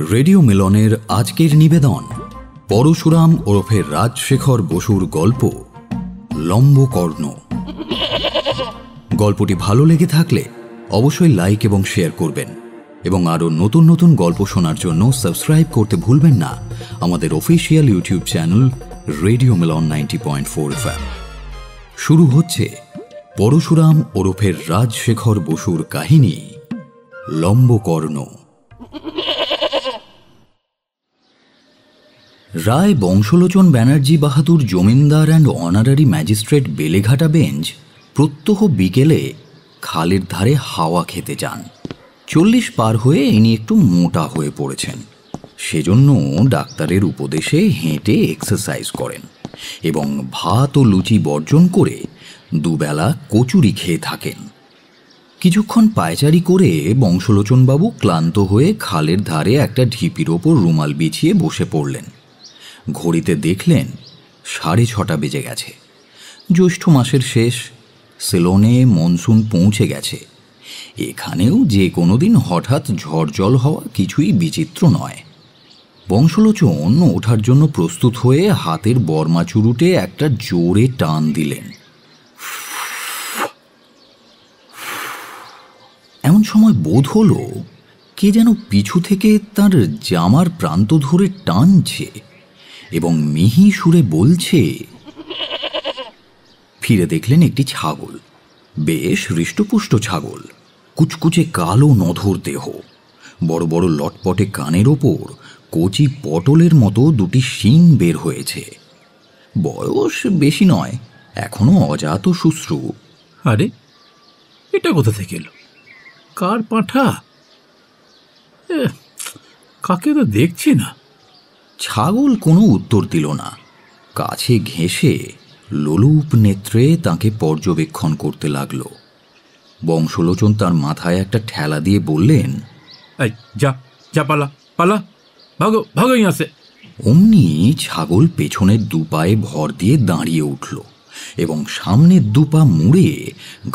Radio মিলনের আজকের নিবেদন পরশুরাম ওরফে রাজশেখর বসুর গল্প লম্বকর্ণ। গল্পটি ভালো লেগে থাকলে অবশ্যই লাইক এবং শেয়ার করবেন এবং আরও নতুন নতুন গল্প শোনার জন্য সাবস্ক্রাইব করতে ভুলবেন না আমাদের official YouTube channel radio Milan 90.4 FM। শুরু হচ্ছে পরশুরাম ওরফে রাজশেখর বসুর কাহিনী Lambakarna. Rai Banshalochan Banerjee Bahadur zamindar and honorary magistrate Beleghata bench প্রত্যহ বিকেলে খালের ধারে হাওয়া খেতে যান। 40 পার হয়ে ইনি একটু মোটা হয়ে পড়েছেন, সেজন্য ডাক্তারের উপদেশে হেঁটে এক্সারসাইজ করেন এবং ভাত ও লুচি বর্জন করে দুবেলা কচুরি খেয়ে থাকেন। কিছুক্ষণ পায়চারি করে বংশলোচনবাবু ক্লান্ত হয়ে খালের ধারে একটা ঢিপির ওপর রুমাল বিছিয়ে বসে পড়লেন। ঘড়িতে দেখলেন 6:30 বেজে গেছে। জ্যৈষ্ঠ মাসের শেষ, সিলনে মনসুন পৌঁছে গেছে। এখানেও যে কোনো দিন হঠাৎ ঝড় জল হওয়া কিছুই বিচিত্র নয়। বংশলোচন ওঠার জন্য প্রস্তুত হয়ে হাতের বর্মা চুরুটে একটা জোরে টান দিলেন। এমন সময় বোধ হলো কে যেন পিছু থেকে তার জামার প্রান্ত ধরে টানছে এবং মিহি সুরে বলছে। ফিরে দেখলেন একটি ছাগল, বেশ হৃষ্টপুষ্ট ছাগল, কুচকুচে কালো নধর দেহ, বড় বড় লটপটে কানের ওপর কচি পটলের মতো দুটি শিং বের হয়েছে। বয়স বেশি নয়, এখনো অজাত শুশ্রু। আরে এটা কোথা থেকে এলো? কার পাঁঠা? কাকে তো দেখছি না। ছাগল কোনো উত্তর দিল না। কাছে ঘেঁষে লোলুপ নেত্রে তাকে পর্যবেক্ষণ করতে লাগল। বংশলোচন তার মাথায় একটা ঠেলা দিয়ে বললেন, এই যা যা, পালা পালা, ভাগো ভাগো আছে। অমনি ছাগল পেছনের দুপায়ে ভর দিয়ে দাঁড়িয়ে উঠল এবং সামনের দুপা মুড়ে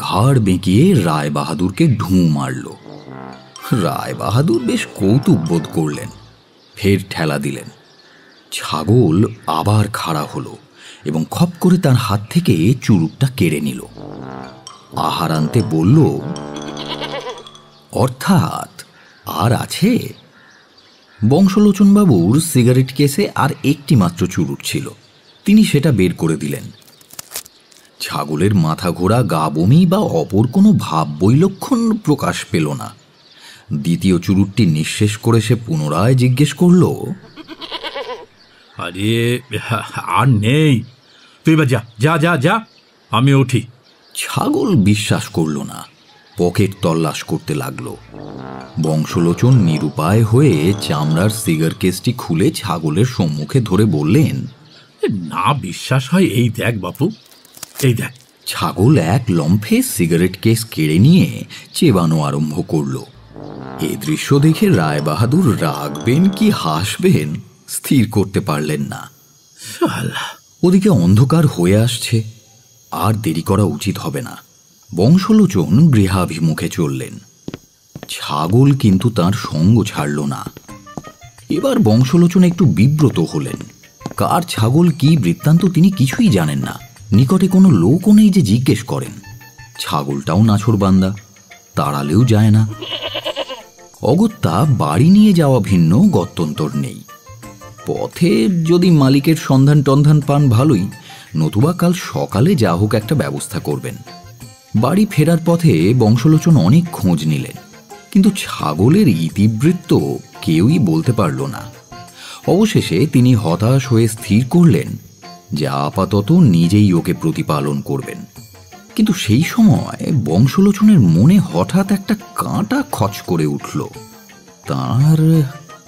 ঘাড় বেঁকিয়ে রায় বাহাদুরকে ঢুঁ মারল। রায় বাহাদুর বেশ কৌতুক বোধ করলেন, ফের ঠেলা দিলেন। ছাগল আবার খাড়া হলো এবং খপ করে তার হাত থেকে চুরুটটা কেড়ে নিল। আহার আনতে বলল, অর্থাৎ আর আছে? বংশলোচনবাবুর সিগারেট কেসে আর একটি মাত্র চুরুট ছিল, তিনি সেটা বের করে দিলেন। ছাগলের মাথা ঘোরা, গা বমি বা অপর কোনো ভাব বৈলক্ষণ প্রকাশ পেল না। দ্বিতীয় চুরুটটি নিঃশেষ করে সে পুনরায় জিজ্ঞেস করল, আরে আর নেই, তুই বা যা যা যা যা, আমি উঠি। ছাগল বিশ্বাস করল না, পকেট তল্লাশ করতে লাগলো। বংশলোচন নিরুপায় হয়ে চামড়ার সিগার কেসটি খুলে ছাগলের সম্মুখে ধরে বললেন, না বিশ্বাস হয় এই দেখ বাপু, এই দেখ। ছাগল এক লম্ফে সিগারেট কেস কেড়ে নিয়ে চেবানো আরম্ভ করল। এ দৃশ্য দেখে রায় বাহাদুর রাগবেন কি হাসবেন স্থির করতে পারলেন না। ওদিকে অন্ধকার হয়ে আসছে, আর দেরি করা উচিত হবে না। বংশলোচন গৃহাভিমুখে চললেন। ছাগল কিন্তু তার সঙ্গ ছাড়ল না। এবার বংশলোচন একটু বিব্রত হলেন। কার ছাগল কি বৃত্তান্ত তিনি কিছুই জানেন না। নিকটে কোনো লোকও নেই যে জিজ্ঞেস করেন। ছাগলটাও নাছোড়বান্দা, তাড়ালেও যায় না। অগত্যা বাড়ি নিয়ে যাওয়া ভিন্ন গত্যন্তর নেই। পথে যদি মালিকের সন্ধান টন্ধান পান ভালোই, নতুবা কাল সকালে যা হোক একটা ব্যবস্থা করবেন। বাড়ি ফেরার পথে বংশলোচন অনেক খোঁজ নিলেন, কিন্তু ছাগলের ইতিবৃত্ত কেউই বলতে পারল না। অবশেষে তিনি হতাশ হয়ে স্থির করলেন যে আপাতত নিজেই ওকে প্রতিপালন করবেন। কিন্তু সেই সময় বংশলোচনের মনে হঠাৎ একটা কাঁটা খচ করে উঠল। তার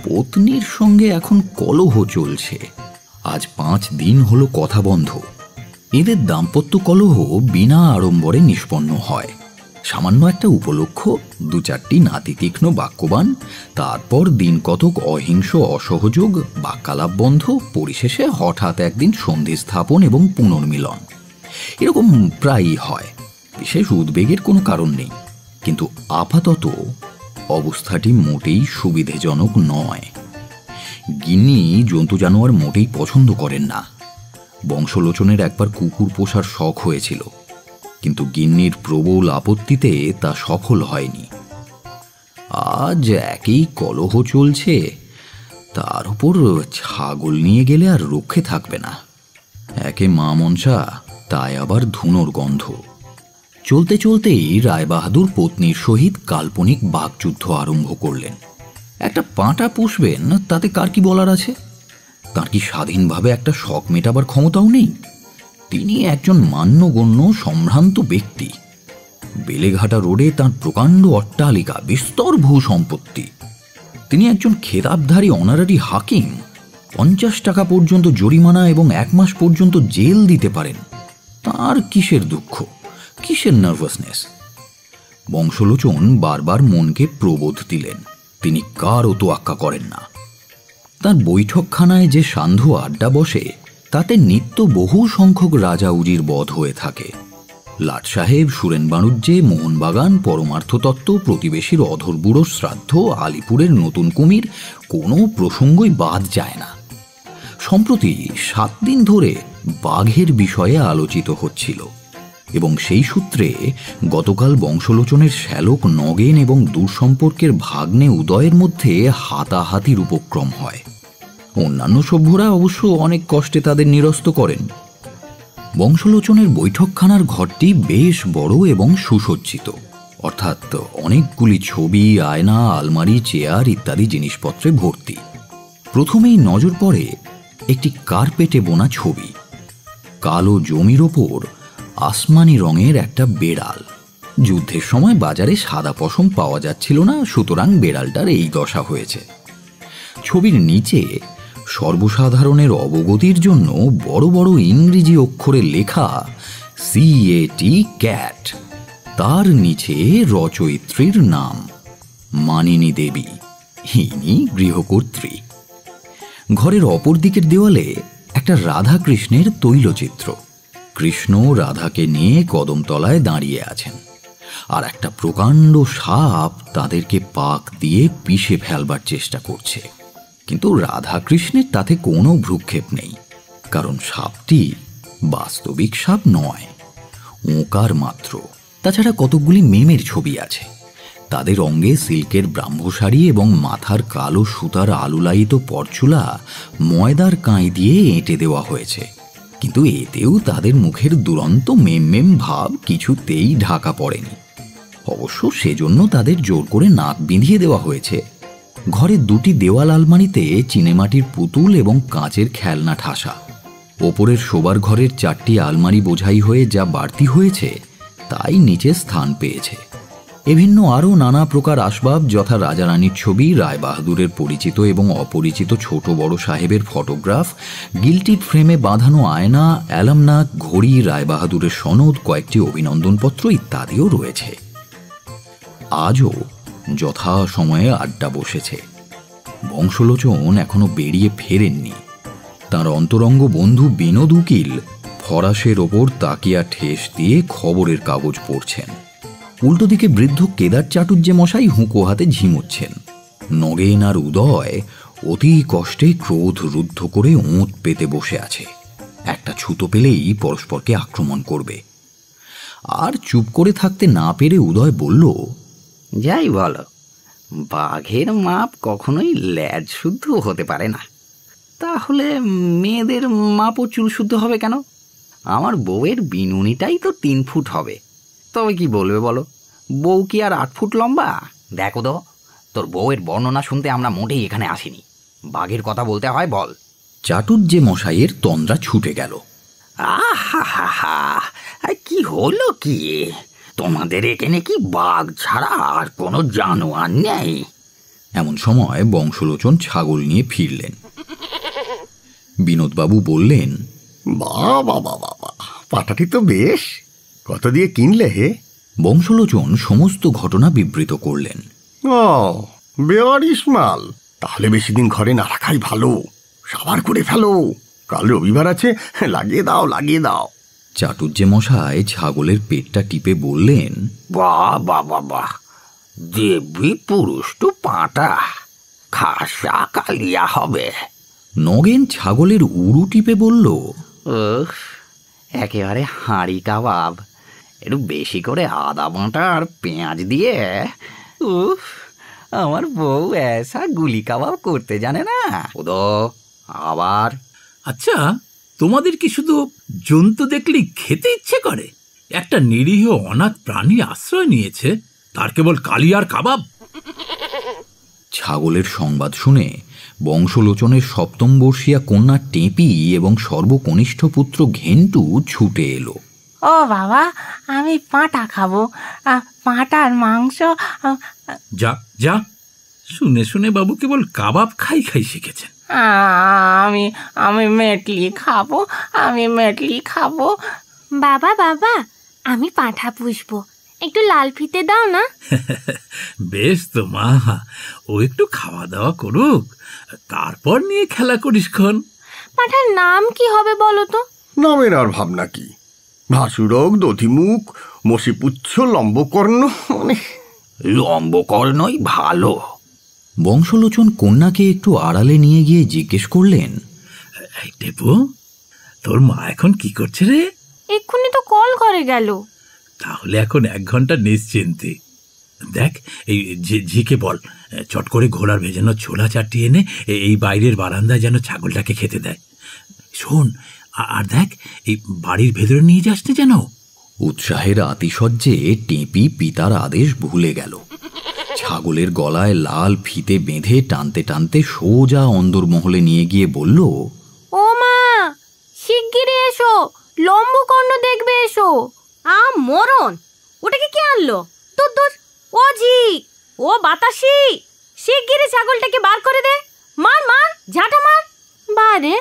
পত্নীর সঙ্গে এখন কলহ চলছে। আজ 5 দিন হলো কথা বন্ধ। এদের দাম্পত্য কলহ বিনা আড়ম্বরে নিষ্পন্ন হয়। সামান্য একটা উপলক্ষ, 2-4টি নাতিতীক্ষ্ণ বাক্যবান, তারপর দিন কতক অহিংস অসহযোগ বাক্যালাপ বন্ধ, পরিশেষে হঠাৎ একদিন সন্ধি স্থাপন এবং পুনর্মিলন। এরকম প্রায়ই হয়। বিশেষ উদ্বেগের কোনো কারণ নেই, কিন্তু আপাতত অবস্থাটি মোটেই সুবিধাজনক নয়। গিন্নি জন্তু জানোয়ার মোটেই পছন্দ করেন না। বংশলোচনের একবার কুকুর পোষার শখ হয়েছিল, কিন্তু গিন্নির প্রবল আপত্তিতে তা সফল হয়নি। আজ একই কলহ চলছে, তার উপর ছাগল নিয়ে গেলে আর রক্ষে থাকবে না। একে মা মনসা, তাই আবার ধুনোর গন্ধ। চলতে চলতেই রায়বাহাদুর পত্নীর সহিত কাল্পনিক বাকযুদ্ধ আরম্ভ করলেন। একটা পাঁটা পুষবেন, তাতে কার কি বলার আছে? তার কি স্বাধীনভাবে একটা শখ মেটাবার ক্ষমতাও নেই? তিনি একজন মান্যগণ্য সম্ভ্রান্ত ব্যক্তি। বেলেঘাটা রোডে তাঁর প্রকাণ্ড অট্টালিকা, বিস্তর ভূ সম্পত্তি। তিনি একজন খেতাবধারী অনারারি হাকিম। 50 টাকা পর্যন্ত জরিমানা এবং 1 মাস পর্যন্ত জেল দিতে পারেন। তার কিসের দুঃখ, কিসের নার্ভাসনেস? বংশলোচন বারবার মনকে প্রবোধ দিলেন, তিনি কারও তোয়াক্কা করেন না। তার বৈঠকখানায় যে সান্ধ্য আড্ডা বসে, তাতে নিত্য বহু সংখ্যক রাজা উজির বধ হয়ে থাকে। লাট সাহেব, সুরেন বাণুজ্যে, মোহনবাগান, পরমার্থতত্ত্ব, প্রতিবেশীর অধর বুড়োর শ্রাদ্ধ, আলিপুরের নতুন কুমির, কোনো প্রসঙ্গই বাদ যায় না। সম্প্রতি 7 দিন ধরে বাঘের বিষয়ে আলোচিত হচ্ছিল, এবং সেই সূত্রে গতকাল বংশলোচনের শ্যালক নগেন এবং দূরসম্পর্কের ভাগ্নে উদয়ের মধ্যে হাতাহাতির উপক্রম হয়। অন্যান্য সভ্যরা অবশ্য অনেক কষ্টে তাদের নিরস্ত করেন। বংশলোচনের বৈঠকখানার ঘরটি বেশ বড় এবং সুসজ্জিত, অর্থাৎ অনেকগুলি ছবি, আয়না, আলমারি, চেয়ার ইত্যাদি জিনিসপত্রে ভর্তি। প্রথমেই নজর পড়ে একটি কার্পেটে বোনা ছবি। কালো জমির ওপর আসমানি রঙের একটা বেড়াল। যুদ্ধের সময় বাজারে সাদা পশম পাওয়া যাচ্ছিল না, সুতরাং বেড়ালটার এই দশা হয়েছে। ছবির নিচে সর্বসাধারণের অবগতির জন্য বড় বড় ইংরেজি অক্ষরে লেখা CAT, ক্যাট। তার নিচে রচয়িত্রীর নাম মানিনী দেবী, ইনি গৃহকর্ত্রী। ঘরের অপর দিকের দেওয়ালে একটা রাধাকৃষ্ণের তৈলচিত্র। কৃষ্ণ রাধাকে নিয়ে কদমতলায় দাঁড়িয়ে আছেন, আর একটা প্রকাণ্ড সাপ তাদেরকে পাক দিয়ে পিষে ফেলবার চেষ্টা করছে। কিন্তু রাধাকৃষ্ণের তাতে কোনো ভ্রুক্ষেপ নেই, কারণ সাপটি বাস্তবিক সাপ নয়, ওঁকার মাত্র। তাছাড়া কতকগুলি মেমের ছবি আছে। তাদের অঙ্গে সিল্কের ব্রাহ্মশাড়ি এবং মাথার কালো সুতার আলুলায়িত পরচুলা ময়দার কাঁই দিয়ে এঁটে দেওয়া হয়েছে, কিন্তু এতেও তাদের মুখের দুরন্ত মেম মেম ভাব কিছুতেই ঢাকা পড়েনি। অবশ্য সেজন্য তাদের জোর করে নাক বিঁধিয়ে দেওয়া হয়েছে। ঘরের 2টি দেওয়াল আলমারিতে চিনেমাটির পুতুল এবং কাঁচের খেলনা ঠাসা। ওপরের শোবার ঘরের 4টি আলমারি বোঝাই হয়ে যা বাড়তি হয়েছে, তাই নিচে স্থান পেয়েছে। এভিন্ন আরও নানা প্রকার আসবাব, যথা রাজারানীর ছবি, রায়বাহাদুরের পরিচিত এবং অপরিচিত ছোট বড় সাহেবের ফটোগ্রাফ, গিল্টিড ফ্রেমে বাঁধানো আয়না, অ্যালামনাক, ঘড়ি, রায়বাহাদুরের সনদ, কয়েকটি অভিনন্দনপত্র ইত্যাদিও রয়েছে। আজও যথা সময়ে আড্ডা বসেছে। বংশলোচন এখনো বেরিয়ে ফেরেননি। তার অন্তরঙ্গ বন্ধু বিনোদ উকিল ফরাসের ওপর তাকিয়া ঠেস দিয়ে খবরের কাগজ পড়ছেন। উল্টো দিকে বৃদ্ধ কেদার চাটুর্যে মশাই হুঁকো হাতে ঝিমোচ্ছেন। নগেন আর উদয় অতি কষ্টে ক্রোধ রুদ্ধ করে ওঁত পেতে বসে আছে। একটা ছুতো পেলেই পরস্পরকে আক্রমণ করবে। আর চুপ করে থাকতে না পেরে উদয় বলল, যাই বলো, বাঘের মাপ কখনোই ল্যাজ শুদ্ধ হতে পারে না। তাহলে মেয়েদের মাপও চুল শুদ্ধ হবে কেন? আমার বউয়ের বিনুনিটাই তো 3 ফুট হবে। তবে কি বলবে বলো, বউ কি আর 8 ফুট লম্বা? দেখো তো, তোর বউয়ের বর্ণনা শুনতে আমরা মোটেই এখানে আসিনি। বাঘের কথা বলতে হয় বল। চাটুর্যে মশাইয়ের তন্দ্রা ছুটে গেল। আহা হা হা, কি হলো কি? তোমাদের এখানে কি বাঘ ছাড়া আর কোনো জানোয়ার নেই? এমন সময় বংশলোচন ছাগল নিয়ে ফিরলেন। বিনোদবাবু বললেন, বাবা বাবা, পাটাটি তো বেশ, কত দিয়ে কিনলে হে? বংশলোচন সমস্ত ঘটনা বিবৃত করলেন। ও, বেয়ারিশ মাল। তাহলে বেশি দিন ঘরে না রাখাই ভালো। সাবার করে ফেলো, কাল রবিবার আছে, লাগিয়ে দাও লাগিয়ে দাও। চাটুর্যে মশাই ছাগলের পেটটা টিপে বললেন, বাহ বাহ বাহ, দেবী পুরুষ তো পাঁটা, খাসা কালিয়া হবে। নগেন ছাগলের উরু টিপে বলল, উফ, একেবারে হাঁড়ি কাবাব, একটু বেশি করে আদা বাটা আর পেঁয়াজ দিয়ে। উফ, আমার বউ এসা গুলি কাবাব করতে জানে না। উদো আবার। আচ্ছা, তোমাদের কি শুধু জন্তু দেখলেই খেতে ইচ্ছে করে? একটা নিরীহ অনাথ প্রাণী আশ্রয় নিয়েছে, তার কেবল কালিয়ার কাবাব? ছাগলের সংবাদ শুনে বংশলোচনের সপ্তম বর্ষীয়া কন্যা টেপি এবং সর্বকনিষ্ঠ পুত্র ঘেন্টু ছুটে এলো। ও বাবা, আমি পাঁটা খাবো, পাঁটার মাংস। যা যা, শুনে শুনে বাবু কেবল কাবাব খাই খাই শিখেছেন। আমি আমি মেটলি খাবো, আমি মেটলি খাবো। বাবা বাবা, আমি পাঁঠা পুষবো, একটু লাল ফিতে দাও না। বেশ তো মা, ও একটু খাওয়া দাওয়া করুক, তারপর নিয়ে খেলা করিস খন। পাঁঠার নাম কি হবে বলো তো? নামের আর ভাবনা কি? ভাসুরক, দধিমুখ, মসিপুচ্ছ, লম্বকর্ণ, মানে লম্বকর্ণই ভালো। বংশলোচন কন্যাকে একটু আড়ালে নিয়ে গিয়ে জিজ্ঞেস করলেন, এই টেপু, তোর মা এখন কি করছে রে? এক্ষুনি তো কল করে গেল। তাহলে এখন 1 ঘন্টা নিশ্চিন্তে। দেখ, এই ঝিকে বল, চট করে ঘোড়ার ভেজানো ছোলা চাটিয়ে এনে এই বাইরের বারান্দায় যেন ছাগলটাকে খেতে দেয়। শোন, আর দেখ, এই বাড়ির ভেতরে নিয়ে যাস না যেন। উৎসাহের আতিশয্যে টেপি পিতার আদেশ ভুলে গেল। ছাগলের গলায় লাল ফিতে বেঁধে টানতে টানতে সোজা অন্দরমহলে নিয়ে গিয়ে বলল, ও মা, শিগগিরই এসো, লম্বকর্ণ দেখবে এসো। মরণ, ওটাকে কে আনলো? দূর দূর, ও ঝি, ও বাতাসি, শিগগিরই ছাগলটাকে বার করে দে। মার মার, ঝাঁটা মার। বারে,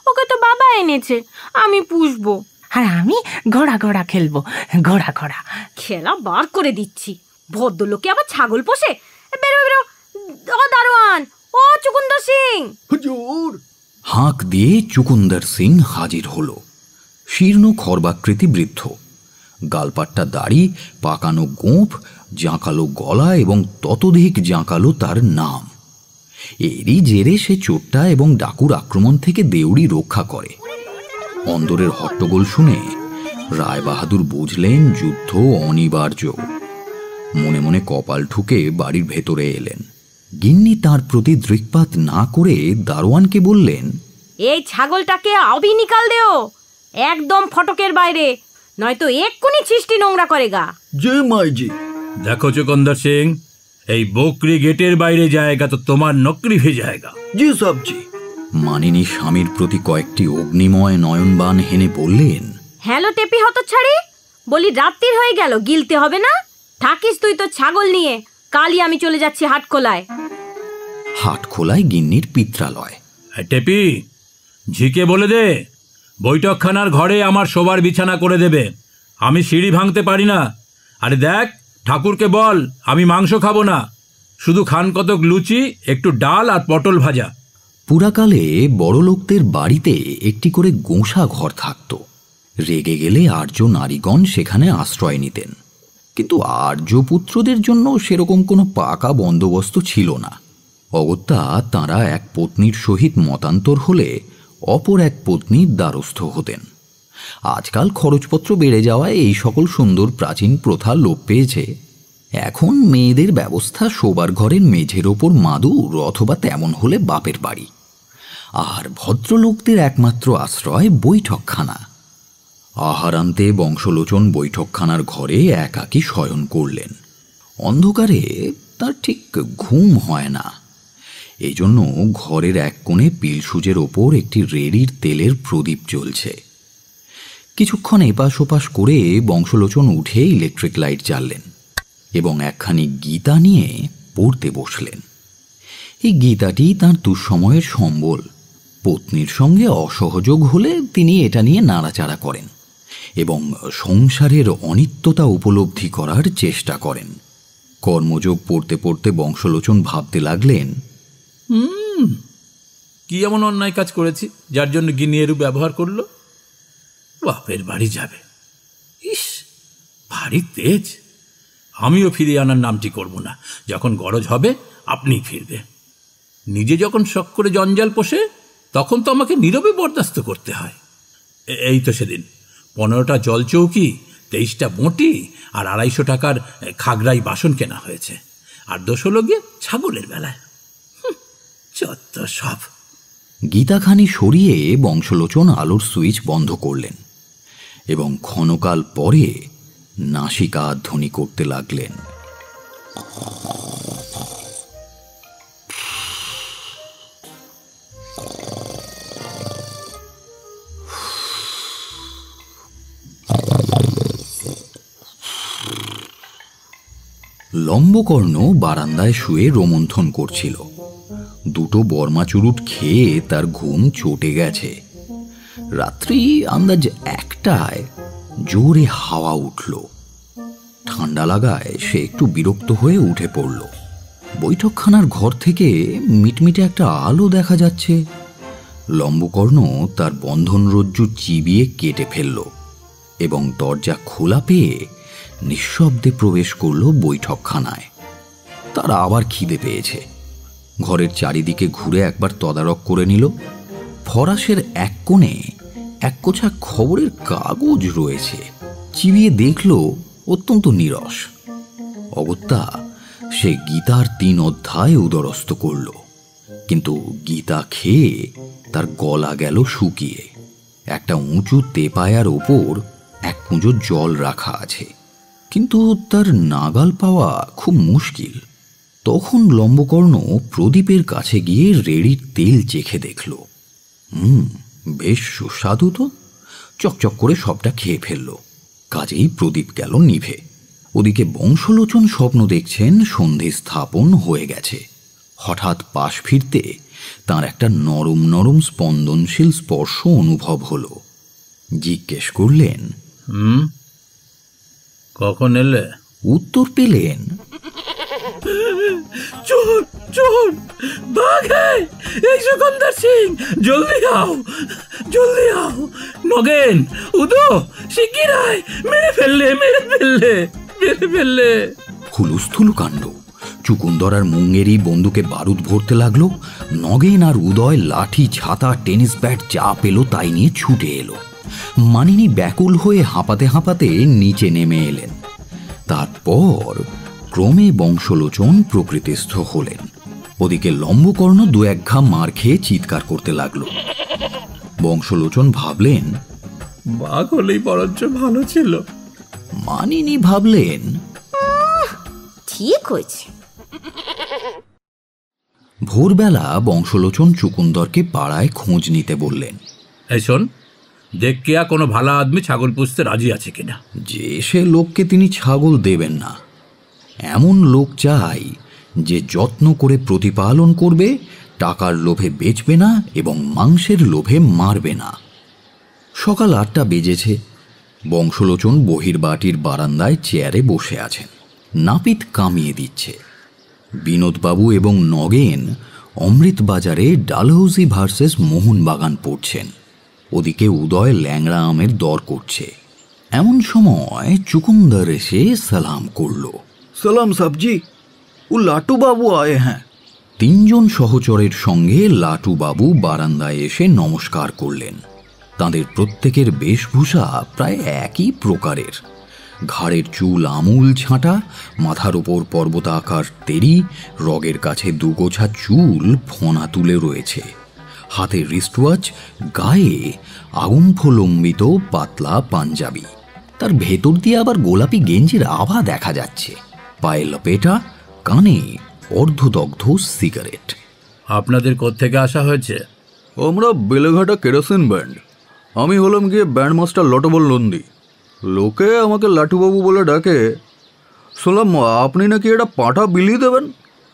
ওকে তো বাবা এনেছে, আমি পুষবো। আর আমি ঘোড়া ঘোড়া খেলবো, ঘোড়া ঘোড়া। খেলা বার করে দিচ্ছি। ভদ্রলোকে আবার ছাগল পোষে? বেরো বেরো, ও দারোয়ান, ও চুকুন্দর সিং। হুজুর। হাঁক দিয়ে চুকুন্দর সিং হাজির হল। শীর্ণ খর্বাকৃতি বৃদ্ধ, গালপাট্টা দাড়ি, পাকানো গোঁফ, জাঁকালো গলা এবং ততোধিক জাঁকালো তার নাম। এরই জেরে সে চোট্টা এবং ডাকুর আক্রমণ থেকে দেউড়ি রক্ষা করে। অন্দরের হট্টগোল শুনে রায়বাহাদুর বুঝলেন যুদ্ধ অনিবার্য। মনে মনে কপাল ঠুকে বাড়ির ভেতরে এলেন। গিন্নি তার প্রতি দৃকপাত না করে দারোয়ানকে বললেন, এই ছাগলটাকে অবিনিকাল দেও, একদম ফটকের বাইরে, নয়তো এক্ষুনি ছিষ্টি নোংরা করে গা। জি মাইজি। দেখো চুকুন্দর সিং, এই বকরি গেটের বাইরে জায়গা তো তোমার নকরি জায়গা। জি সবজি। মানিনী স্বামীর প্রতি কয়েকটি অগ্নিময় নয়নবান হেনে বললেন, হ্যালো টেপি হতচ্ছাড়ি, বলি রাত্রির হয়ে গেল, গিলতে হবে না? থাকিস তুই তো ছাগল নিয়ে, কালই আমি চলে যাচ্ছি হাটখোলায়। হাটখোলায় গিন্নির পিত্রালয়। টেপি, ঝিকে বলে দে বৈঠকখানার ঘরে আমার শোবার বিছানা করে দেবে, আমি সিঁড়ি ভাঙতে পারি না। আরে দেখ, ঠাকুরকে বল আমি মাংস খাবো না, শুধু খান কতক লুচি, একটু ডাল আর পটল ভাজা। পুরাকালে বড়লোকদের বাড়িতে একটি করে গোঁসা ঘর থাকত। রেগে গেলে আর্য নারীগণ সেখানে আশ্রয় নিতেন, কিন্তু আর্যপুত্রদের জন্য সেরকম কোনো পাকা বন্দোবস্ত ছিল না। অগত্যা তাঁরা এক পত্নীর সহিত মতান্তর হলে অপর এক পত্নীর দ্বারস্থ হতেন। আজকাল খরচপত্র বেড়ে যাওয়ায় এই সকল সুন্দর প্রাচীন প্রথা লোপ পেয়েছে। এখন মেয়েদের ব্যবস্থা শোবার ঘরের মেঝের ওপর মাদুর, অথবা তেমন হলে বাপের বাড়ি। আর ভদ্রলোকদের একমাত্র আশ্রয় বৈঠকখানা। আহারান্তে বংশলোচন বৈঠকখানার ঘরে একাকী শয়ন করলেন। অন্ধকারে তার ঠিক ঘুম হয় না। এই জন্য ঘরের এক কোণে পিলসুজের ওপর একটি রেড়ির তেলের প্রদীপ জ্বলছে। কিছুক্ষণ এপাশ ওপাশ করে বংশলোচন উঠে ইলেকট্রিক লাইট জ্বাললেন এবং একখানি গীতা নিয়ে পড়তে বসলেন। এই গীতাটি তাঁর দুঃসময়ের সম্বল। পত্নীর সঙ্গে অসহযোগ হলে তিনি এটা নিয়ে নাড়াচাড়া করেন এবং সংসারের অনিত্যতা উপলব্ধি করার চেষ্টা করেন। কর্মযোগ পড়তে পড়তে বংশলোচন ভাবতে লাগলেন, কি এমন অন্যায় কাজ করেছি যার জন্য গিনি এরূপ ব্যবহার করলো? বাপের বাড়ি যাবে, ইস ভারী তেজ। আমিও ফিরিয়ে আনার নামটি করব না, যখন গরজ হবে আপনি ফিরবে। নিজে যখন শখ করে জঞ্জাল পোষে তখন তো আমাকে নীরবে বরদাস্ত করতে হয়। এই তো সেদিন 15টা জল চৌকি, 23টা বঁটি আর 250 টাকার খাগড়াই বাসন কেনা হয়েছে। আর দোষ হলো গিয়ে ছাগলের বেলায়। যত সব। গীতাখানি সরিয়ে বংশলোচন আলোর সুইচ বন্ধ করলেন এবং ক্ষণকাল পরে নাসিকা ধ্বনি করতে লাগলেন। লম্বকর্ণ বারান্দায় শুয়ে রোমন্থন করছিল। দুটো বর্মা চুরুট খেয়ে তার ঘুম চটে গেছে। রাত্রি আন্দাজ 1টায় জোরে হাওয়া উঠল। ঠান্ডা লাগায় সে একটু বিরক্ত হয়ে উঠে পড়ল। বৈঠকখানার ঘর থেকে মিটমিটে একটা আলো দেখা যাচ্ছে। লম্বকর্ণ তার বন্ধন রজ্জু চিবিয়ে কেটে ফেলল এবং দরজা খোলা পেয়ে নিঃশব্দে প্রবেশ করল বৈঠকখানায়। তার আবার খিদে পেয়েছে। ঘরের চারিদিকে ঘুরে একবার তদারক করে নিল। ফরাসের এক কোণে এক কোছা খবরের কাগজ রয়েছে। চিবিয়ে দেখল অত্যন্ত নীরস। অগত্যা সে গীতার 3 অধ্যায় উদরস্থ করল, কিন্তু গীতা খেয়ে তার গলা গেল শুকিয়ে। একটা উঁচু তেপায়ার ওপর এক কুঁজো জল রাখা আছে, কিন্তু তার নাগাল পাওয়া খুব মুশকিল। তখন লম্বকর্ণ প্রদীপের কাছে গিয়ে রেড়ির তেল চেখে দেখল। বেশ সুস্বাদু তো। চকচক করে সবটা খেয়ে ফেলল। কাজেই প্রদীপ গেল নিভে। ওদিকে বংশলোচন স্বপ্ন দেখছেন সন্ধি স্থাপন হয়ে গেছে। হঠাৎ পাশ ফিরতে তার একটা নরম নরম স্পন্দনশীল স্পর্শ অনুভব হল। জিজ্ঞেস করলেন, কখন এলে? উত্তর পেলেন, চোর চোর, বাঘ হ্যায়, এই সুকন্দর সিং, জলদি আও, জলদি আও। নগেন, উদো, শিগগির আয়, মেরে ফেললে, মেরে ফেললে, মেরে ফেললে। হুলুস্থুলু কাণ্ড। চুকুন্দর আর মুঙ্গেরি বন্দুকে বারুদ ভরতে লাগলো। নগেন আর উদয় লাঠি, ছাতা, টেনিস ব্যাট যা পেল তাই নিয়ে ছুটে এলো। মানিনী ব্যাকুল হয়ে হাঁপাতে হাঁপাতে নিচে নেমে এলেন। তারপর ক্রমে বংশলোচন প্রকৃতিস্থ হলেন। ওদিকে লম্বকর্ণ 2-1 ঘা মার খেয়ে চিৎকার করতে লাগলো। বংশলোচন ভাবলেন, বাঘ হলেই বরঞ্চ ভালো ছিল। মানিনী ভাবলেন, ঠিক হয়েছে। ভোরবেলা বংশলোচন চুকুন্দরকে পাড়ায় খোঁজ নিতে বললেন। এই শোন, দেখ কেয়া কোনো ভালো আদমি ছাগল পুষতে রাজি আছে কিনা। যে সে লোককে তিনি ছাগল দেবেন না। এমন লোক চাই যে যত্ন করে প্রতিপালন করবে, টাকার লোভে বেচবে না এবং মাংসের লোভে মারবে না। সকাল 8টা বেজেছে। বংশলোচন বহির্বাটির বারান্দায় চেয়ারে বসে আছেন। নাপিত কামিয়ে দিচ্ছে। বিনোদবাবু এবং নগেন অমৃতবাজারে ডালহৌসি ভার্সেস মোহনবাগান পড়ছেন। ওদিকে উদয় ল্যাংড়া আমের দর করছে। এমন সময় চুকুন্দর এসে সালাম করল। সালাম সাবজি, ও লাটু বাবু আয়ে হ্যাঁ। 3 জন সহচরের সঙ্গে লাটু বাবু বারান্দায় এসে নমস্কার করলেন। তাদের প্রত্যেকের বেশভূষা প্রায় একই প্রকারের। ঘাড়ের চুল আমূল ছাঁটা, মাথার ওপর পর্বতাকার তেরি, রগের কাছে 2 গোছা চুল ফোনা তুলে রয়েছে। হাতে রিস্টওয়াচ, গায়ে আগুনফলম্বিত পাতলা পাঞ্জাবি। তার ভেতর দিয়ে আবার গোলাপি গেঞ্জির আভা দেখা যাচ্ছে। পায়ে লপেটা, কানে অর্ধদগ্ধ সিগারেট। আপনাদের কোত্থেকে আসা হয়েছে? আমরা বেলেঘাটা কেরোসিন ব্যান্ড। আমি হলাম গিয়ে ব্যান্ড মাস্টার লটবল নন্দী। লোকে আমাকে লাটুবাবু বলে ডাকে। শুনলাম আপনি নাকি এটা পাঁঠা বিলিয়ে দেবেন,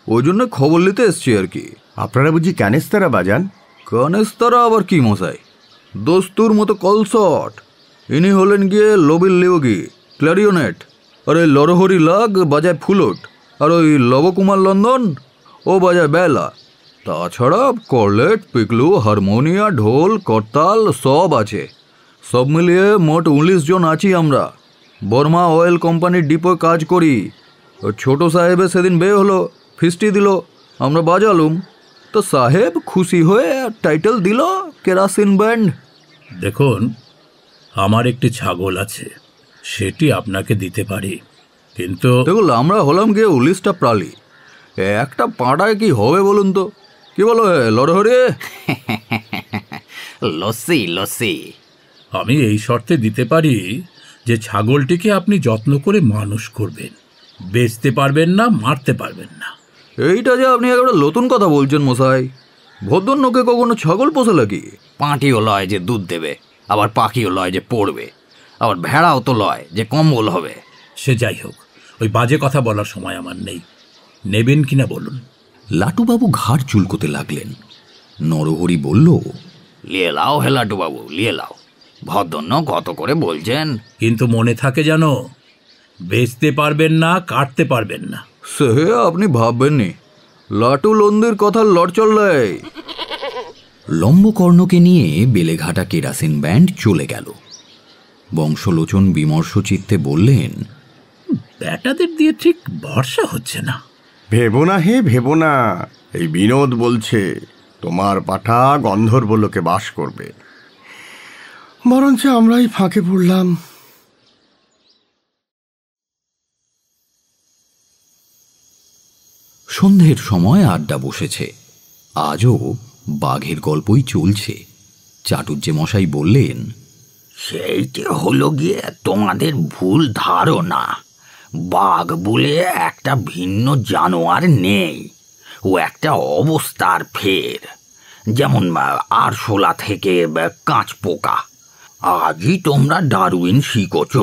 ওই জন্য খবর নিতে এসছি আর কি। আপনারা বুঝি ক্যানেস্তারা বাজান? কানেস্তারা আবার কি মশাই, দোস্তুর মতো কলসট। ইনি হলেন গিয়ে লবিল লিওগি, ক্ল্যারিওনেট। আর ওই লরহরি লাগ বাজায় ফুলট। আর ওই লবকুমার লন্দন ও বাজায় বেলা। তাছাড়া কর্লেট, পিকলু, হারমোনিয়া, ঢোল, করতাল সব আছে। সব মিলিয়ে মোট 19 জন আছি আমরা। বর্মা অয়েল কোম্পানির ডিপোয় কাজ করি। ছোট সাহেবের সেদিন বে হলো, ফিস্টি দিল, আমরা বাজালুম। তো সাহেব খুশি হয়ে টাইটেল দিল কেরাসিন ব্যান্ড। দেখুন, আমার একটি ছাগল আছে, সেটি আপনাকে দিতে পারি, কিন্তু দেখুন আমরা হলাম গিয়ে 19টা প্রালি, একটা পাঁটায় কি হবে বলুন তো? কি বলো লরহরি? লস্যি লস্যি। আমি এই শর্তে দিতে পারি যে ছাগলটিকে আপনি যত্ন করে মানুষ করবেন, বেচতে পারবেন না, মারতে পারবেন না। এইটা যে আপনি একেবারে নতুন কথা বলছেন মশাই। ভদ্রলোকে কখনো ছাগল পোষে নাকি? পাঁটিও লয় যে দুধ দেবে, আবার পাখিও লয় যে পড়বে, আবার ভেড়াও তো লয় যে কম্বল হবে। সে যাই হোক, ওই বাজে কথা বলার সময় আমার নেই। নেবেন কিনা বলুন। লাটুবাবু ঘাড় চুলকোতে লাগলেন। নরহরি বলল, লিয়ে লাও হে লাটুবাবু, লিয়ে লাও। ভদ্রন্য কত করে বলছেন? কিন্তু মনে থাকে যেন, বেচতে পারবেন না, কাটতে পারবেন না। সে আপনি ভাববেননি, লাটু লন্দির কথা লড়চল নেই। লম্বকর্ণকে নিয়ে বেলেঘাটা কেরাসিন ব্যান্ড চলে গেল। বংশলোচন বিমর্ষ চিত্তে বললেন, ব্যাটাদের দিয়ে ঠিক ভরসা হচ্ছে না। ভেবো না হে ভেবো না, এই বিনোদ বলছে তোমার পাঠা গন্ধর্বলোকে বাস করবে, বরঞ্চ আমরাই ফাঁকে পড়লাম। সন্ধ্যের সময় আড্ডা বসেছে। আজও বাঘের গল্পই চলছে। চাটুর্যে মশাই বললেন, সেইটি হলো গিয়ে তোমাদের ভুল ধারণা। বাঘ বলে একটা ভিন্ন জানোয়ার নেই, ও একটা অবস্থার ফের, যেমন আরশোলা থেকে কাঁচ পোকা। আজই তোমরা ডারউইন শিখোছ,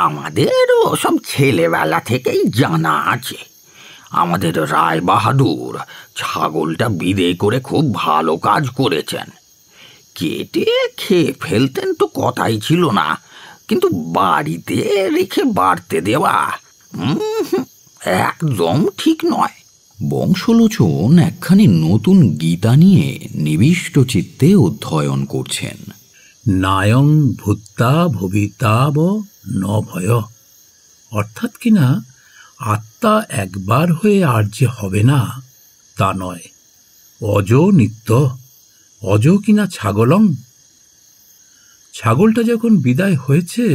আমাদের ওসব ছেলেবেলা থেকেই জানা আছে। আমাদের রায় বাহাদুর ছাগলটা বিদেয় করে খুব ভালো কাজ করেছেন। কেটে খেয়ে ফেলতেন তো কথাই ছিল না, কিন্তু বাড়িতে রেখে বাড়তে দেওয়া একদম ঠিক নয়। বংশলোচন একখানি নতুন গীতা নিয়ে নিবিষ্ট চিত্তে অধ্যয়ন করছেন। নায়ং ভূত্তা ভবিতাব ন ভয়, অর্থাৎ কিনা আত্মা একবার হয়ে আর যে হবে না তা নয়। অজ নিত্য, অজ কিনা ছাগলং। ছাগলটা যখন বিদায় হয়েছে,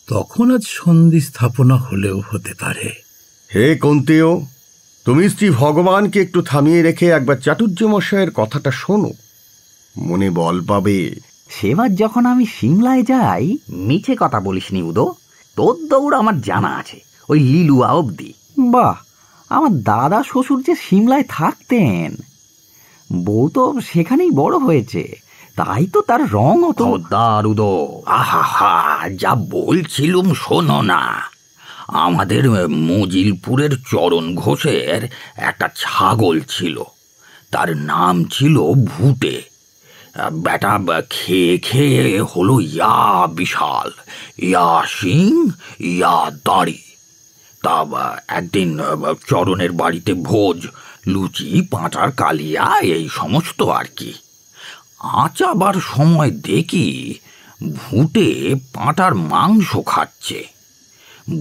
তখন আজ সন্ধি স্থাপনা হলেও হতে পারে। হে কন্তেয়, তুমি শ্রী ভগবানকে একটু থামিয়ে রেখে একবার চাটুর্য মশাইয়ের কথাটা শোনো, মনে বল পাবে। সেবার যখন আমি সিমলায় যাই, মিছে কথা বলিসনি উদো, তোর দৌড় আমার জানা আছে, ওই লিলুয়া অবধি। বাহ, আমার দাদা শ্বশুর যে সিমলায় থাকতেন, বউ তো সেখানেই বড় হয়েছে, তাই তো তার রং অত দারুদো। আহা, যা বলছিলুম শোনো না। আমাদের মজিলপুরের চরণ ঘোষের একটা ছাগল ছিল, তার নাম ছিল ভুটে। বেটা খেয়ে খেয়ে হলো ইয়া বিশাল, ইয়া সিং, ইয়া দাড়ি। তা একদিন চরণের বাড়িতে ভোজ, লুচি, পাঁটার কালিয়া, এই সমস্ত আর কি। আচাবার সময় দেখি ভুটে পাঁটার মাংস খাচ্ছে।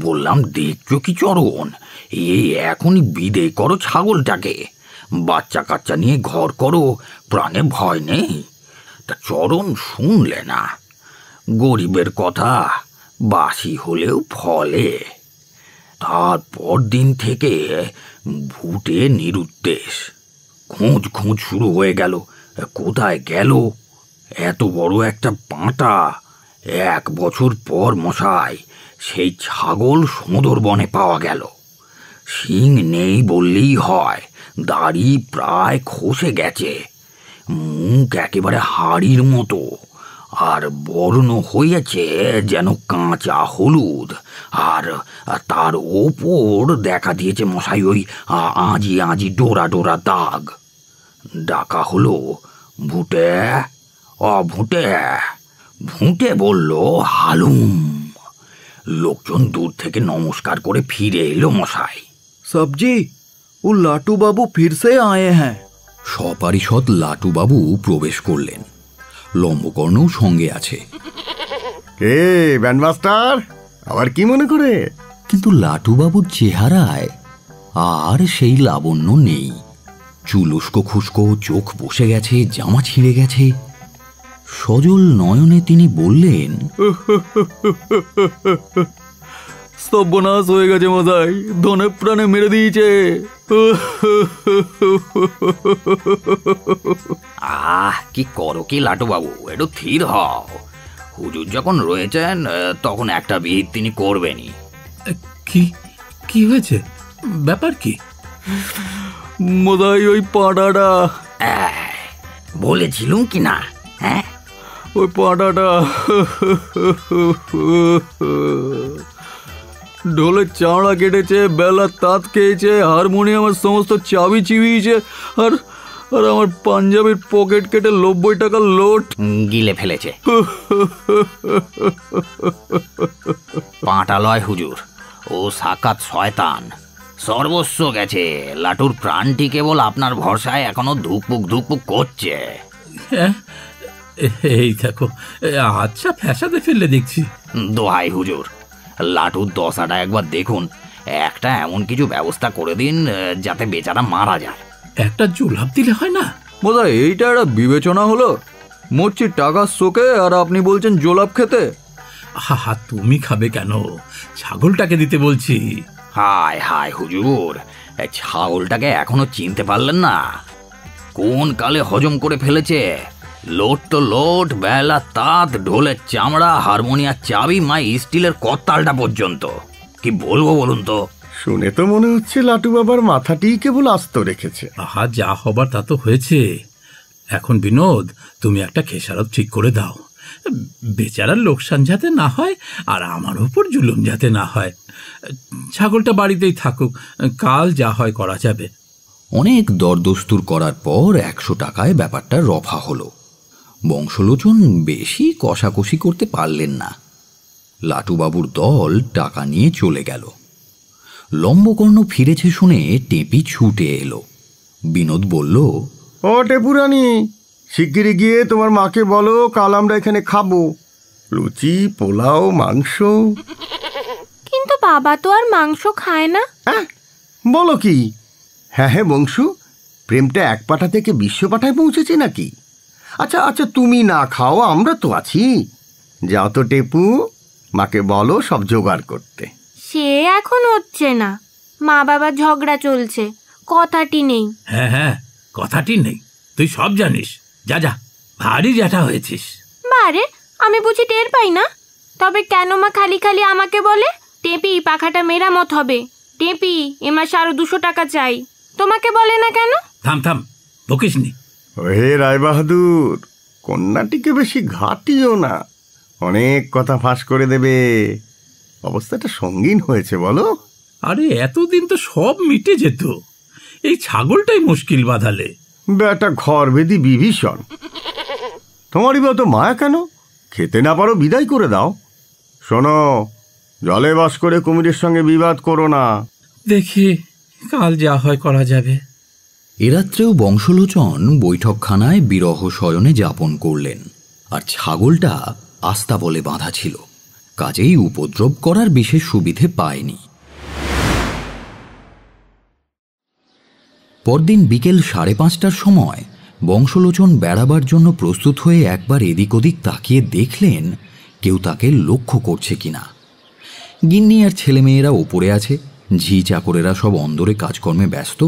বললাম, দেখছো কি চরণ, এই এখনই বিদেয় করো ছাগলটাকে, বাচ্চা কাচ্চা নিয়ে ঘর করো, প্রাণে ভয় নেই। তা চরণ শুনলে না, গরিবের কথা বাসি হলেও ফলে। তারপর দিন থেকে ভুটে নিরুদ্দেশ, খোঁজ শুরু হয়ে গেল, কোথায় গেল। এত বড় একটা পাঁটা, 1 বছর পর মশাই সেই ছাগল সুন্দরবনে পাওয়া গেল। শিং নেই বললেই হয়, দাড়ি প্রায় খসে গেছে, মুখ একেবারে হাড়ির মতো, আর বর্ণ হয়েছে যেন কাঁচা হলুদ, আর তার ওপর দেখা দিয়েছে মশাই ওই আজি আজি ডোরা ডোরা দাগ। ডাকা হলো, ভুটে, ভুটে। ভুটে বলল, হালুম। লোকজন দূর থেকে নমস্কার করে ফিরে এলো মশাই। সবজি, ও লাটু বাবু ফির সে আয়ে হ্যাঁ। সপারিষদ লাটুবাবু প্রবেশ করলেন। লম্বকর্ণও সঙ্গে আছে। কে ব্যান্ডমাস্টার, আবার কি মনে করে? কিন্তু লাটুবাবুর চেহারায় আর সেই লাবণ্য নেই। চুল উস্কো খুস্কো, চোখ বসে গেছে, জামা ছিঁড়ে গেছে। সজল নয়নে তিনি বললেন, সর্বনাশ হয়ে গেছে মশাই, ধনে প্রাণে মেরে দিয়েছে। কি করো কি লাটু বাবু, একটু থির হও। হুজুর যখন রয়েছেন তখন একটা বিহিত তিনি করবেনই। কি কি হয়েছে, ব্যাপার কি? মশাই ওই পাঁটাটা, বলেছিলুম কি না? হ্যাঁ, ওই পাঁটাটা ঢোলের চামড়া কেটেছে, বেলার তাঁত খেয়েছে, হারমোনিয়ামের সমস্ত চাবি চিবিয়েছে, আর আর আমার পাঞ্জাবির পকেট কেটে 90 টাকার লোট গিলে ফেলেছে। পাঁটালয় হুজুর, ও সাকাত শয়তান, সর্বস্ব গেছে। লাটুর প্রাণটি কেবল আপনার ভরসায় এখনো ধুকপুক ধুকপুক করছে। হ্যাঁ, এই দেখো, আচ্ছা ফ্যাসাদে ফেললে দেখছি। দোহাই হুজুর, লাটুর দশাটা একবার দেখুন, একটা এমন কিছু ব্যবস্থা করে দিন যাতে বেচারা মারা যায়। একটা জোলাপ দিলে হয় না? মশাই এইটা একটা বিবেচনা হলো? মরছি টাকার শোকে আর আপনি বলছেন জোলাপ খেতে? হা, তুমি খাবে কেন? ছাগলটাকে দিতে বলছি। হায় হায় হুজুর, ছাগলটাকে এখনো চিনতে পারলেন না? কোন কালে হজম করে ফেলেছে। লোট তো লোট, বেলা তাঁত, ঢোলের চামড়া, হারমোনিয়ার চাবি, মাই স্টিলের করতালটা পর্যন্ত। কি বলবো বলুন তো? শুনে তো মনে হচ্ছে লাটু বাবার মাথাটি কেবল আস্ত রেখেছে। আহা, যা হবার তা তো হয়েছে। এখন বিনোদ, তুমি একটা খেসারত ঠিক করে দাও। বেচারার লোকসান যাতে না হয়, আর আমার উপর জুলুম যাতে না হয়। ছাগলটা বাড়িতেই থাকুক, কাল যা হয় করা যাবে। অনেক দরদস্তুর করার পর 100 টাকায় ব্যাপারটা রফা হলো। বংশলোচন বেশি কষাকষি করতে পারলেন না। লাটুবাবুর দল টাকা নিয়ে চলে গেল। লম্বকর্ণ ফিরেছে শুনে টেপি ছুটে এলো। বিনোদ বলল, ও টেপুরানি, শিগগিরি গিয়ে তোমার মাকে বলো কাল আমরা এখানে খাবো, লুচি, পোলাও, মাংস। কিন্তু বাবা তো আর মাংস খায় না। হ্যাঁ, বলো কি? হ্যাঁ হ্যাঁ বংশু, প্রেমটা এক পাটা থেকে বিশ্ব পাঠায় পৌঁছেছে নাকি? আচ্ছা আচ্ছা, তুমি না খাও, আমরা তো আছি। যাও তো টেপু, মাকে বলো সব জোগাড় করতে। সে এখন হচ্ছে না, মা বাবার ঝগড়া চলছে, কথাটি নেই। হ্যাঁ হ্যাঁ, কথাটি নেই, তুই সব জানিস। যা যা, ভারী জ্যাঠা হয়েছিস। বারে, আমি বুঝি টের পাই না? তবে কেন মা খালি খালি আমাকে বলে, টেপি পাখাটা মেরামত হবে, টেপি এ মাসে আরো 200 টাকা চাই, তোমাকে বলে না কেন? থাম থাম, বকিস নি। হে রায়বাহাদুর, কন্যাটিকে বেশি ঘাটিও না, অনেক কথা ফাঁস করে দেবে। অবস্থাটা সঙ্গীন হয়েছে বলো। আরে এতদিন তো সব মিটে যেত, এই ছাগলটাই মুশকিল বাঁধালে। বেটা ঘর বেদি বিভীষণ। তোমারই বা তো মায়া কেন? খেতে না পারো বিদায় করে দাও। শোনো, জলে বাস করে কুমিরের সঙ্গে বিবাদ করো না। দেখি কাল যা হয় করা যাবে। এরাত্রেও বংশলোচন বৈঠকখানায় বিরহ শয়নে যাপন করলেন। আর ছাগলটা আস্তাবলে বাঁধা ছিল, কাজেই উপদ্রব করার বিশেষ সুবিধে পায়নি। পরদিন বিকেল 5:30টার সময় বংশলোচন বেড়াবার জন্য প্রস্তুত হয়ে একবার এদিক ওদিক তাকিয়ে দেখলেন কেউ তাকে লক্ষ্য করছে কিনা। গিন্নি আর ছেলেমেয়েরা ওপরে আছে, ঝি চাকরেরা সব অন্দরে কাজকর্মে ব্যস্ত।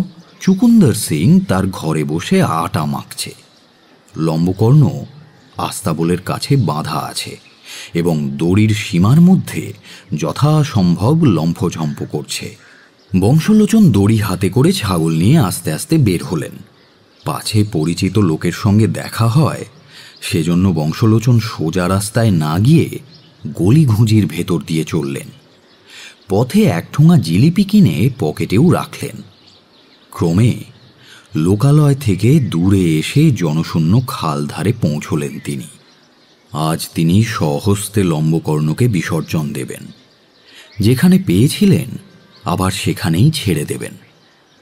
চুকুন্দর সিং তার ঘরে বসে আটা মাখছে। লম্বকর্ণ আস্তাবলের কাছে বাঁধা আছে এবং দড়ির সীমার মধ্যে যথাসম্ভব লম্ফঝম্প করছে। বংশলোচন দড়ি হাতে করে ছাগল নিয়ে আস্তে আস্তে বের হলেন। পাছে পরিচিত লোকের সঙ্গে দেখা হয়, সেজন্য বংশলোচন সোজা রাস্তায় না গিয়ে গলিঘুঁজির ভেতর দিয়ে চললেন। পথে 1 ঠোঙা জিলিপি কিনে পকেটেও রাখলেন। ক্রমে লোকালয় থেকে দূরে এসে জনশূন্য খাল ধারে পৌঁছলেন তিনি। আজ তিনি স্বহস্তে লম্বকর্ণকে বিসর্জন দেবেন। যেখানে পেয়েছিলেন আবার সেখানেই ছেড়ে দেবেন।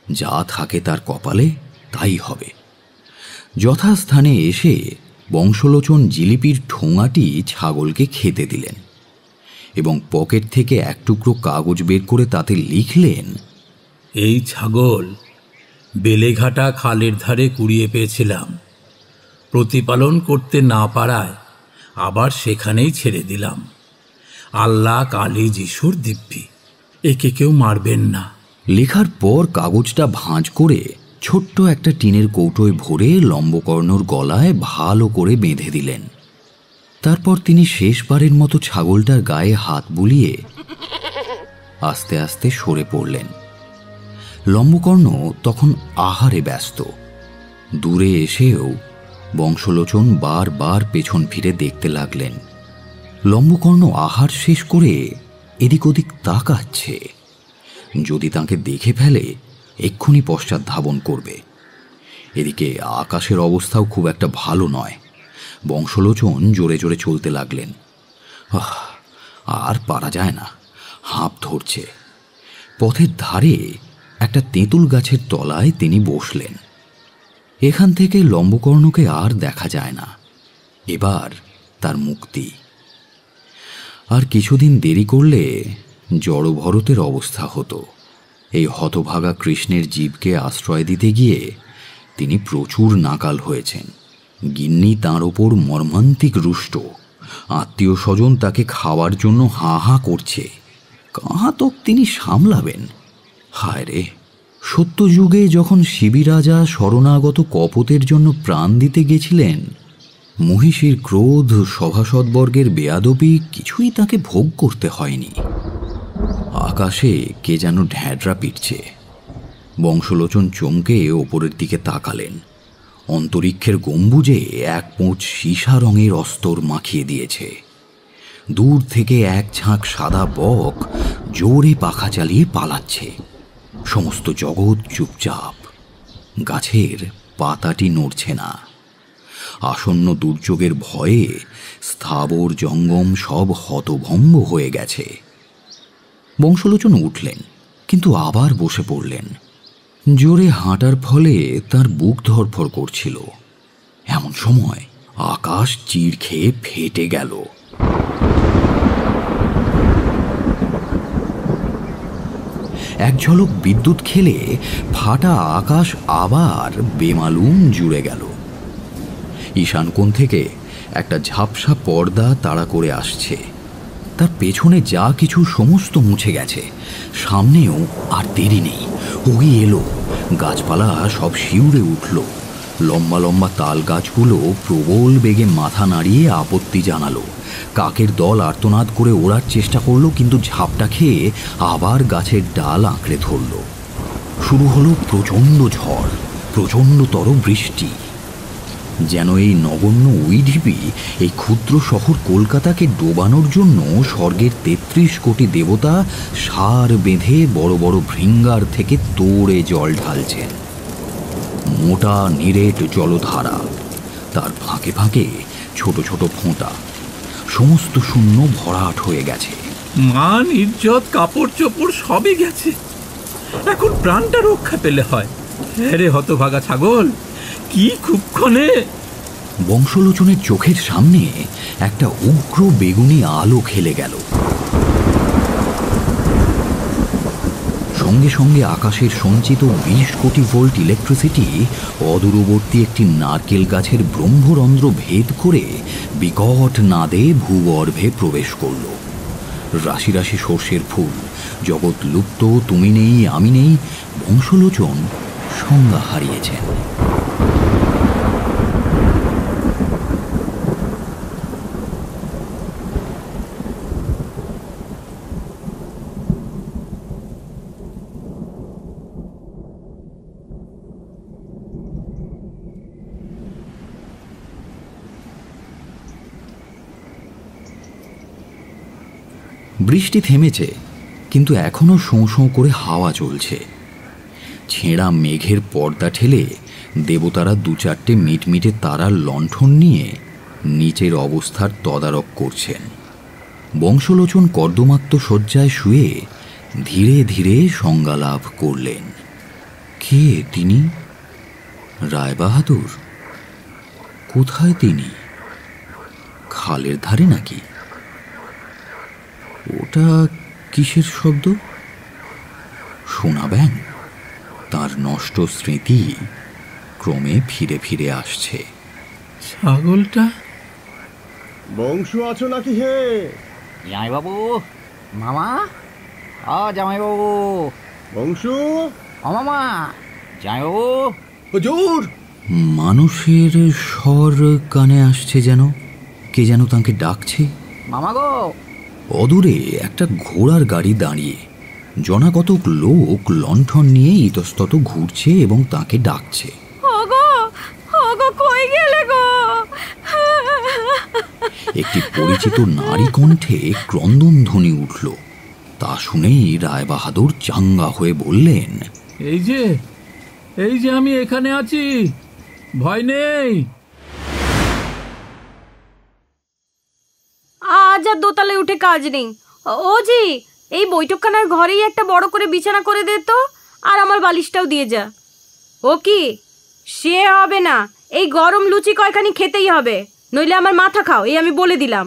যা থাকে তার কপালে তাই হবে। যথাস্থানে এসে বংশলোচন জিলিপির ঠোঙাটি ছাগলকে খেতে দিলেন এবং পকেট থেকে 1 টুকরো কাগজ বের করে তাতে লিখলেন, এই ছাগল বেলেঘাটা খালের ধারে কুড়িয়ে পেয়েছিলাম। প্রতিপালন করতে না পারায় আবার সেখানেই ছেড়ে দিলাম। আল্লাহ কালী যিশুর দিব্যি, একে কেউ মারবেন না। লেখার পর কাগজটা ভাঁজ করে ছোট্ট একটা টিনের কৌটোয় ভরে লম্বকর্ণর গলায় ভালো করে বেঁধে দিলেন। তারপর তিনি শেষবারের মতো ছাগলটার গায়ে হাত বুলিয়ে আস্তে আস্তে সরে পড়লেন। লম্বকর্ণ তখন আহারে ব্যস্ত। দূরে এসেও বংশলোচন বারবার পেছন ফিরে দেখতে লাগলেন। লম্বকর্ণ আহার শেষ করে এদিক ওদিক তাকাচ্ছে, যদি তাকে দেখে ফেলে এক্ষুনি পশ্চাৎ ধাবন করবে। এদিকে আকাশের অবস্থাও খুব একটা ভালো নয়। বংশলোচন জোরে জোরে চলতে লাগলেন। আর পারা যায় না, হাঁপ ধরছে। পথের ধারে একটা তেঁতুল গাছের তলায় তিনি বসলেন। এখান থেকে লম্বকর্ণকে আর দেখা যায় না। এবার তার মুক্তি। আর কিছুদিন দেরি করলে জড়ভরতের অবস্থা হতো। এই হতভাগা কৃষ্ণের জীবকে আশ্রয় দিতে গিয়ে তিনি প্রচুর নাকাল হয়েছেন। গিন্নি তাঁর ওপর মর্মান্তিক রুষ্ট। আত্মীয় স্বজন তাকে খাওয়ার জন্য হাঁ হাঁ করছে। কাহাতক তিনি সামলাবেন? হায় রে, সত্যযুগে যখন শিবিরাজা শরণাগত কপতের জন্য প্রাণ দিতে গেছিলেন, মহিষীর ক্রোধ, সভাসদবর্গের বেয়াদবি কিছুই তাকে ভোগ করতে হয়নি। আকাশে কে যেন ঢ্যাঁড়া পিটছে। বংশলোচন চমকে ওপরের দিকে তাকালেন। অন্তরিক্ষের গম্বুজে এক পোঁচ সীসা রঙের অস্তর মাখিয়ে দিয়েছে। দূর থেকে এক ঝাঁক সাদা বক জোরে পাখা চালিয়ে পালাচ্ছে। সমস্ত জগৎ চুপচাপ। গাছের পাতাটি নড়ছে না। আসন্ন দুর্যোগের ভয়ে স্থাবর জঙ্গম সব হতভম্ব হয়ে গেছে। বংশলোচন উঠলেন, কিন্তু আবার বসে পড়লেন। জোরে হাঁটার ফলে তার বুক ধড়ফড় করছিল। এমন সময় আকাশ চিড় খেয়ে ফেটে গেল। এক ঝলক বিদ্যুৎ খেলে ফাটা আকাশ আবার বেমালুম জুড়ে গেল। ঈশানকোণ থেকে একটা ঝাপসা পর্দা তাড়া করে আসছে। তার পেছনে যা কিছু সমস্ত মুছে গেছে। সামনেও আর দেরি নেই, ওই এলো। গাছপালা সব শিউরে উঠল। লম্বা লম্বা তাল গাছগুলো প্রবল বেগে মাথা নাড়িয়ে আপত্তি জানালো। কাকের দল আর্তনাদ করে ওড়ার চেষ্টা করলো, কিন্তু ঝাপটা খেয়ে আবার গাছের ডাল আঁকড়ে ধরল। শুরু হলো প্রচণ্ড ঝড়, প্রচণ্ডতর বৃষ্টি। যেন এই নগণ্য উইঢিপি এই ক্ষুদ্র শহর কলকাতাকে ডোবানোর জন্য স্বর্গের ৩৩ কোটি দেবতা সার বেঁধে বড় বড় ভৃঙ্গার থেকে তোড়ে জল ঢালছেন। মোটা নিরেট জলধারা, তার ফাঁকে ফাঁকে ছোট ছোট ফোঁটা। সমস্ত শূন্য ভরাট হয়ে গেছে। মান ইজ্জত কাপড় চোপড় সবই গেছে। এখন প্রাণটা রক্ষা পেলে হয়। হ্যাঁ হতভাগা ছাগল, কি কুক্ষণে! বংশলোচনের চোখের সামনে একটা উগ্র বেগুনি আলো খেলে গেল। সঙ্গে সঙ্গে আকাশের সঞ্চিত ২০ কোটি ভোল্ট ইলেকট্রিসিটি অদূরবর্তী একটি নারকেল গাছের ব্রহ্মরন্ধ্র ভেদ করে বিকট নাদে ভূগর্ভে প্রবেশ করল। রাশি রাশি সর্ষের ফুল, জগৎ লুপ্ত, তুমি নেই আমি নেই। বংশলোচন সংজ্ঞা হারিয়েছেন। বৃষ্টি থেমেছে, কিন্তু এখনো শোঁ শোঁ করে হাওয়া চলছে। ছেঁড়া মেঘের পর্দা ঠেলে দেবতারা ২-৪টে মিটমিটে তারার লণ্ঠন নিয়ে নিচের অবস্থার তদারক করছেন। বংশলোচন কর্দমাক্ত শয্যায় শুয়ে ধীরে ধীরে সংজ্ঞা লাভ করলেন। কে তিনি? রায়বাহাদুর? কোথায় তিনি? খালের ধারে নাকি? ওটা কিসের শব্দ? সোনা ব্যাঙ? তার নষ্ট স্মৃতি ক্রমে ফিরে ফিরে আসছে। ছাগলটা বংশু আছো নাকি হে? জামাইবাবু, মামা, জামাইবাবু, বংশু, মামা, জামাইবাবু। হুজুর। মানুষের স্বর কানে আসছে, যেন কে যেন তাকে ডাকছে। মামা গো। অদূরে একটা ঘোড়ার গাড়ি দাঁড়িয়ে জনাকতক লোক লণ্ঠন নিয়ে ইতস্তত ঘুরছে এবং তাকে ডাকছে। ওগো, ওগো, কই গেলে গো? একটি পরিচিত নারী কণ্ঠে ক্রন্দন ধ্বনি উঠল। তা শুনেই রায়বাহাদুর চাঙ্গা হয়ে বললেন, এই যে আমি এখানে আছি, ভয় নেই। আজ আর দোতলায় উঠে কাজ নেই। ও জি, এই বৈঠকখানার ঘরেই একটা বড় করে বিছানা করে দে তো, আর আমার বালিশটাও দিয়ে যা। ও কি, সে হবে না, এই গরম লুচি কয়খানি খেতেই হবে, নইলে আমার মাথা খাও, এই আমি বলে দিলাম।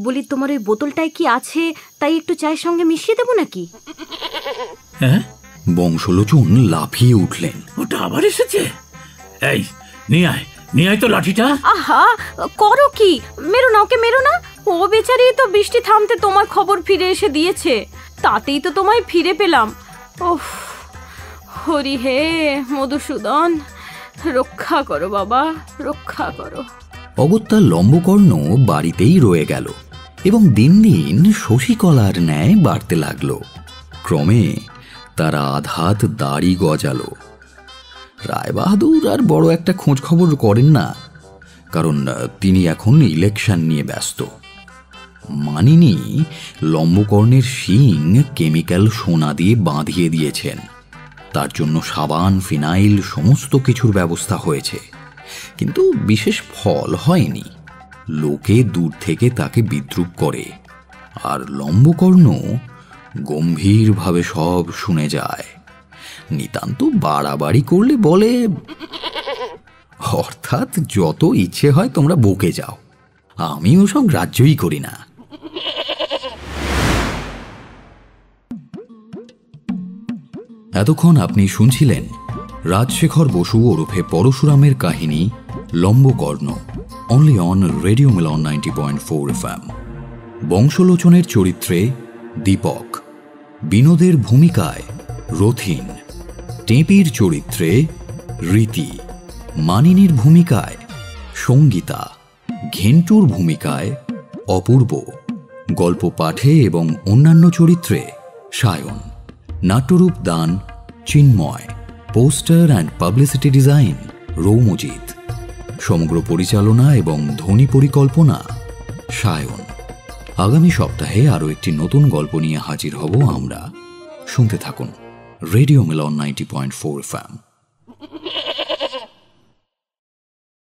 বলি, তোমার ওই বোতলটায় কি আছে, তাই একটু চায়ের সঙ্গে মিশিয়ে দেবো নাকি? হ্যাঁ, বংশলোচন লাফিয়ে উঠলেন। ওটা আবার এসেছে? এই, নিয়ে আয় তো লাঠিটা। আহা, করো কি? মেরো না ওকে, মেরো না। ও বেচারি তো বৃষ্টি থামতে তোমার খবর ফিরে এসে দিয়েছে, তাতেই তো তোমায় ফিরে পেলাম। ওহ হরি হে মধুসূদন, রক্ষা করো বাবা, রক্ষা করো। অগত্যা লম্বকর্ণ বাড়িতেই রয়ে গেল এবং দিন দিন শশীকলার ন্যায় বাড়তে লাগল। ক্রমে তার আধাত দাড়ি গজালো। রায়বাহাদুর আর বড় একটা খোঁজ খবর করেন না, কারণ তিনি এখন ইলেকশন নিয়ে ব্যস্ত। মানিনী লম্বকর্ণের শিং কেমিক্যাল সোনা দিয়ে বাঁধিয়ে দিয়েছেন। তার জন্য সাবান, ফিনাইল সমস্ত কিছুর ব্যবস্থা হয়েছে, কিন্তু বিশেষ ফল হয়নি। লোকে দূর থেকে তাকে বিদ্রূপ করে, আর লম্বকর্ণ গম্ভীরভাবে সব শুনে যায়। নিতান্ত বাড়াবাড়ি করলে বলে, অর্থাৎ যত ইচ্ছে হয় তোমরা বকে যাও, আমি ওসব গ্রাহ্যই করি না। এতক্ষণ আপনি শুনছিলেন রাজশেখর বসু ওরফে পরশুরামের কাহিনী Lambakarna, only on radio Milan 90.4 FM। বংশলোচনের চরিত্রে দীপক, বিনোদের ভূমিকায় রথিন, টেপির চরিত্রে রীতি, মানিনীর ভূমিকায় সঙ্গীতা, ঘেন্টুর ভূমিকায় অপূর্ব, গল্প পাঠে এবং অন্যান্য চরিত্রে সায়ন, নাট্যরূপ দান চিন্ময়, পোস্টার অ্যান্ড পাবলিসিটি ডিজাইন রৌমজিৎ, সমগ্র পরিচালনা এবং ধ্বনি পরিকল্পনা সায়ন। আগামী সপ্তাহে আরও একটি নতুন গল্প নিয়ে হাজির হব আমরা। শুনতে থাকুন রেডিও মিলন 90.4 FM।